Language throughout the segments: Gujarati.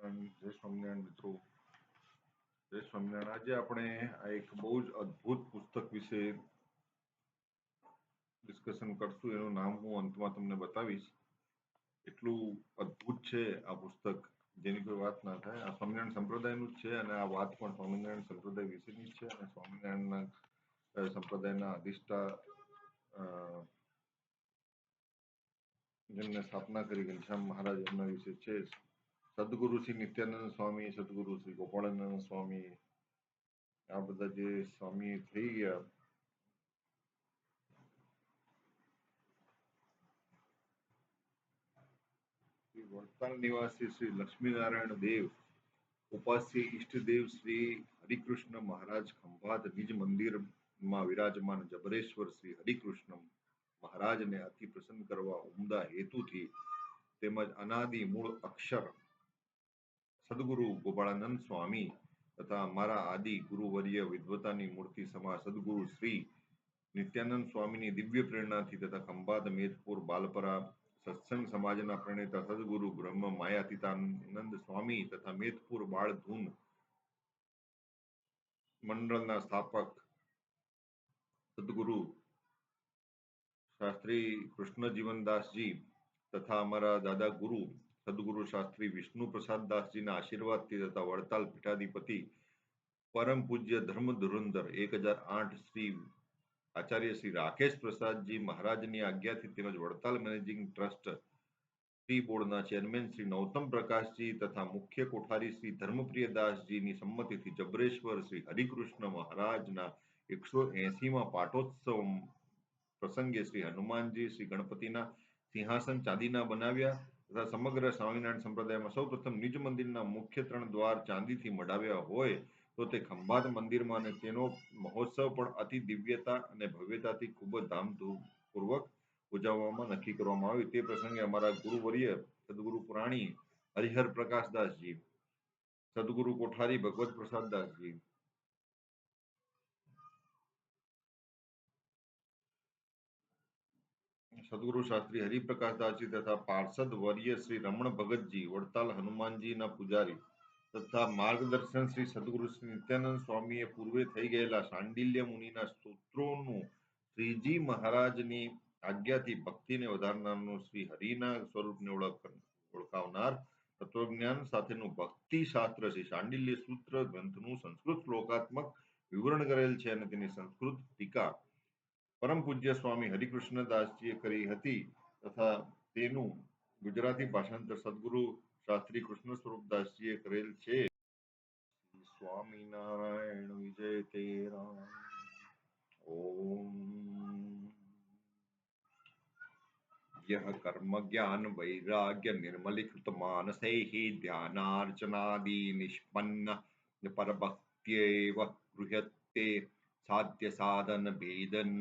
જય સ્વામિનારાયણ મિત્રો, જય સ્વામિનારાયણ. આજે આપણે આ એક બહુ જ અદ્ભુત પુસ્તક વિશે ડિસ્કશન કરશું. એનું નામ હું અંતમાં તમને બતાવીશ. એટલું અદ્ભુત છે આ પુસ્તક, જેની કોઈ વાત ના થાય. આ સ્વામિનારાયણ સંપ્રદાયનું જ છે અને આ વાત પણ સ્વામિનારાયણ સંપ્રદાય વિશેની જ છે અને સ્વામિનારાયણના સંપ્રદાયના અધિષ્ઠા જેમને સ્થાપના કરી ઘનશ્યામ મહારાજ એમના વિશે છે. સદગુરુ શ્રી નિત્યાનંદ સ્વામી, સદગુરુ શ્રી ગોપાળાનંદ સ્વામી, આ બધા જે સ્વામી થઈ ગયા, શ્રી વડતાલ નિવાસી શ્રી લક્ષ્મીનારાયણ દેવ, ઉપાસ્ય ઈષ્ટદેવ શ્રી હરિકૃષ્ણ મહારાજ ખંભાત નિજ મંદિરમાં વિરાજમાન જબરેશ્વર શ્રી હરિકૃષ્ણ મહારાજને અતિ પ્રસન્ન કરવા ઉમદા હેતુથી તેમજ અનાદિ મૂળ અક્ષર સદગુરુ ગોપાળાનંદ સ્વામી તથા અમારા આદિ ગુરુવર્ય વિદ્વતાની મૂર્તિ સમા સદગુરુ શ્રી નિત્યાનંદ સ્વામીની દિવ્ય પ્રેરણાથી તથા ખંભાત મેદપુર બાલપરા સત્સંગ સમાજના પ્રણેતા સદગુરુ બ્રહ્મ માયાતીતાનંદ સ્વામી તથા મેદપુર બાળધૂન મંડળના સ્થાપક સદગુરુ શાસ્ત્રી કૃષ્ણજીવનદાસજી તથા અમારા દાદા ગુરુ સદગુરુ શાસ્ત્રી વિષ્ણુ પ્રસાદ દાસજીના આશીર્વાદથી તથા વડતાલ પીઠાધિપતિ પરમ પૂજ્ય ધર્મ ધુરંધર 1008 શ્રી આચાર્ય શ્રી રાકેશ પ્રસાદજી મહારાજની આજ્ઞાથી તેમજ વડતાલ મેનેજિંગ ટ્રસ્ટ ટ્રી બોર્ડના ચેરમેન શ્રી નૌતમ પ્રકાશજી તથા મુખ્ય કોઠારી શ્રી ધર્મપ્રિયદાસજીની સંમતિથી જબરેશ્વર શ્રી હરિકૃષ્ણ મહારાજના 180માં પાટોત્સવ પ્રસંગે શ્રી હનુમાનજી શ્રી ગણપતિના સિંહાસન ચાંદીના બનાવ્યા તથા સમગ્ર સ્વામિનારાયણ સંપ્રદાયમાં સૌપ્રથમ નિજ મંદિરના મુખ્ય 3 દ્વાર ચાંદીથી મઢાવ્યા હોય તો તે ખંભાત મંદિરમાં અને તેનો મહોત્સવ પણ અતિ દિવ્યતા અને ભવ્યતાથી ખૂબ જ ધામધૂમપૂર્વક ઉજવવામાં નક્કી કરવામાં આવ્યું. તે પ્રસંગે અમારા ગુરુવર્ય સદગુરુ પુરાણી હરિહર પ્રકાશદાસજી, સદગુરુ કોઠારી ભગવત પ્રસાદદાસજી, સદગુરુ શાસ્ત્રી હરિપ્રકાશદાસજી તથા પાર્ષદ વર્ય શ્રી રમણ ભગતજી વડતાલ હનુમાનજીના પૂજારી તથા માર્ગદર્શન શ્રી સદગુરુ શ્રી નિત્યાનંદ સ્વામીએ પૂર્વે થઈ ગયેલા શાંડિલ્ય મુનિના સ્તોત્રોનું શ્રીજી મહારાજની આજ્ઞાથી ભક્તિને વધારનારનું શ્રી હરિના સ્વરૂપને ઓળખાવનાર તત્વજ્ઞાન સાથેનું ભક્તિ શાસ્ત્ર શ્રી શાંડિલ્ય સૂત્ર ગ્રંથનું સંસ્કૃત શ્લોકાત્મક વિવરણ કરેલ છે અને તેની સંસ્કૃત ટીકા પરમ પૂજ્ય સ્વામી હરિકૃષ્ણદાસજીએ કરી હતી તથા તેનું ગુજરાતી ભાષાંતર સદગુરુ શાસ્ત્રી કૃષ્ણ સ્વરૂપદાસજીએ કરેલ છે. સ્વામિનારાયણ વિજય તેરા. ઓમ यह कर्म ज्ञान वैराग्य निर्मलीकृत मानसैः ध्यानार्चनादि निष्पन्न परभक्त्यैव गृह्यते साध्य साधन भेदन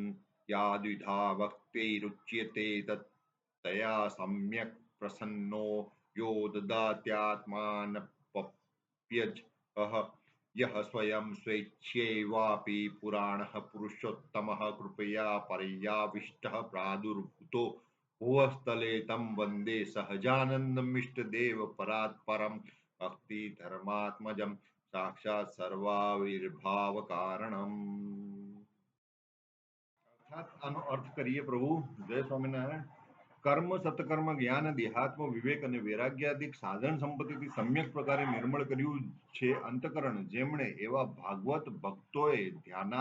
याद्विधा भक्तिरुच्यते तया सम्यक् प्रसन्नो यो ददात्यात्मानप्यजः यः स्वयं स्वेच्छैवापि पुराणः पुरुषोत्तमः कृपया पर्याविष्टः प्रादुर्भूतो भुवस्थले तं वन्दे सहजानन्दमिष्टदेव परात्परं भक्ति धर्मात्मजं साक्षात् सर्वाविर्भाव कारणम. अर्थात આનો અર્થ કરીએ પ્રભુ. જય સ્વામિનારાયણ. કર્મ સત્કર્મ જ્ઞાન દેહાત્મ વિવેક અને વૈરાગ્યાદિક સાધન સંપત્તિથી સમ્યક પ્રકારે નિર્મળ કર્યું છે અંતકરણ, જેમણે એવા ભાગવત ભક્તોએ ધ્યાન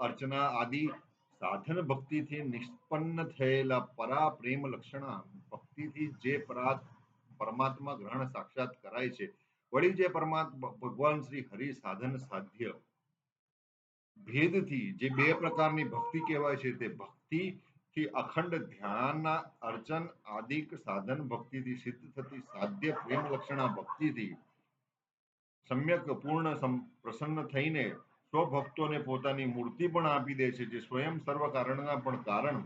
અર્ચના આદિ સાધન ભક્તિથી નિષ્પન્ન થયેલા પરા પ્રેમ લક્ષણા ભક્તિથી જે પરમાત્મા ગ્રહણ સાક્ષાત કરાય છે, વળી જે પરમાત્મા ભગવાન શ્રી હરિ સાધન સાધ્ય ભેદથી જે 2 પ્રકારની ભક્તિ કહેવાય છે, તે ભક્તિથી અખંડ ધ્યાન અર્ચન આદિક સાધન ભક્તિથી સિદ્ધ થતી સાધ્ય પ્રેમ લક્ષણા ભક્તિથી સમ્યક પૂર્ણ પ્રસન્ન થઈને સ્વભક્તોને પોતાની મૂર્તિ પણ આપી દે છે, જે સ્વયં સર્વ કારણના પણ કારણ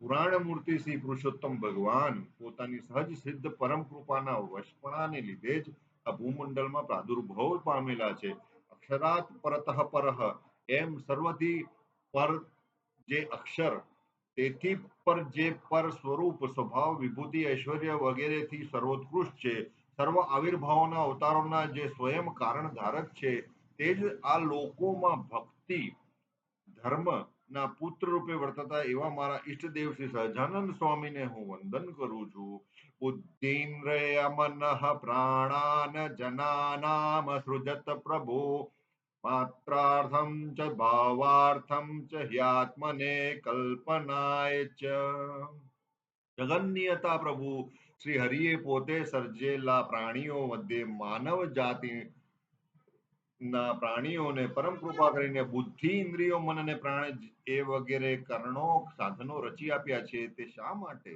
પુરાણ મૂર્તિ શ્રી પુરુષોત્તમ ભગવાન પોતાની સહજ સિદ્ધ પરમ કૃપાના વશપણાને લીધે જ આ ભૂમંડળમાં પ્રાદુર્ભાવ પામેલા છે. અક્ષરાત પરતઃ પરઃ એમ સર્વથી પર જે અક્ષર તેથી પર જે પર સ્વરૂપ સ્વભાવ વિભૂતિ ઐશ્વર્ય વગેરેથી સર્વોત્કૃષ્ટ છે, સર્વ આવિર્ભાવોના અવતારોના જે સ્વયં કારણ ધારક છે, તે જ આ લોકોમાં ભક્તિ ધર્મના પુત્ર રૂપે વર્તતા એવા મારા ઈષ્ટદેવ શ્રી સહજાનંદ સ્વામીને હું વંદન કરું છું. બુદ્ધિન્દ્રિય મનઃ પ્રાણાન જનાનામ સૃજત પ્રભો માત્રાર્થમ ચ ભાવાર્થમ ચ હ્યાત્મને કલ્પનાય ચ. જગન્નિયતા પ્રભુ શ્રી હરિએ પોતે સર્જેલા પ્રાણીઓ મધ્યે માનવ જાતિ ના પ્રાણીઓને પરમ કૃપા કરીને બુદ્ધિ ઇન્દ્રિયો મન અને પ્રાણ એ વગેરે કરણો સાધનો રચી આપ્યા છે. તે શા માટે?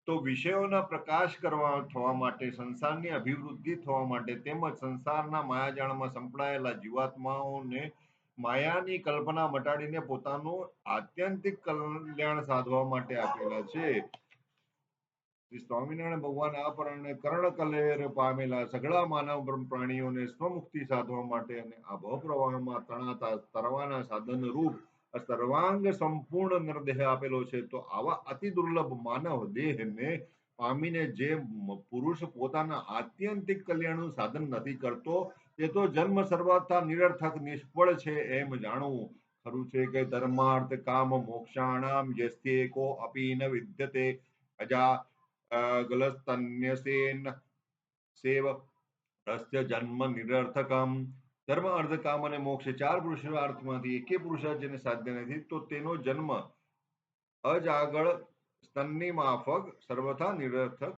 તો વિષયોના પ્રકાશ કરવા થવા માટે, સંસારની અભિવૃદ્ધિ થવા માટે, તેમજ સંસારના માયાજાળમાં સંપડાયેલા જીવાત્માઓને માયાની કલ્પના મટાડીને પોતાનું આત્યંતિક કલ્યાણ સાધવા માટે આપેલા છે. શ્રી સ્વામિનારાયણ ભગવાન આ પ્રમાણે કર્ણ કલેર પામેલા સઘળા માનવ પ્રાણીઓને સ્વમુક્તિ સાધવા માટે અને આ ભવપ્રવાહમાં તણાતા તરવાના સાધન રૂપ સર્વાંગ સંપૂર્ણ નિર્દેહ આપેલો છે. તો આવા અતિ દુર્લભ માનવ દેહને પામીને જે પુરુષ પોતાના આત્યંતિક કલ્યાણનું સાધન નથી કરતો, તે તો જન્મ સર્વથા નિરર્થક નિષ્ફળ છે એમ જાણવું ખરું છે. કે ધર્માર્થ કામ મોક્ષાણામ યસ્તેકો અપી ન વિદ્યતે અજા ગલસ્તન્યસેન સેવ રસ્ય જન્મ નિરર્થકમ. ધર્મ અર્થ કામ અને મોક્ષ ચાર પુરુષાર્થમાંથી એકે પુરુષાર્થ જેને સાધ્ય નથી, તો તેનો જન્મ અજાગળ સ્તનની માફક સર્વથા નિરર્થક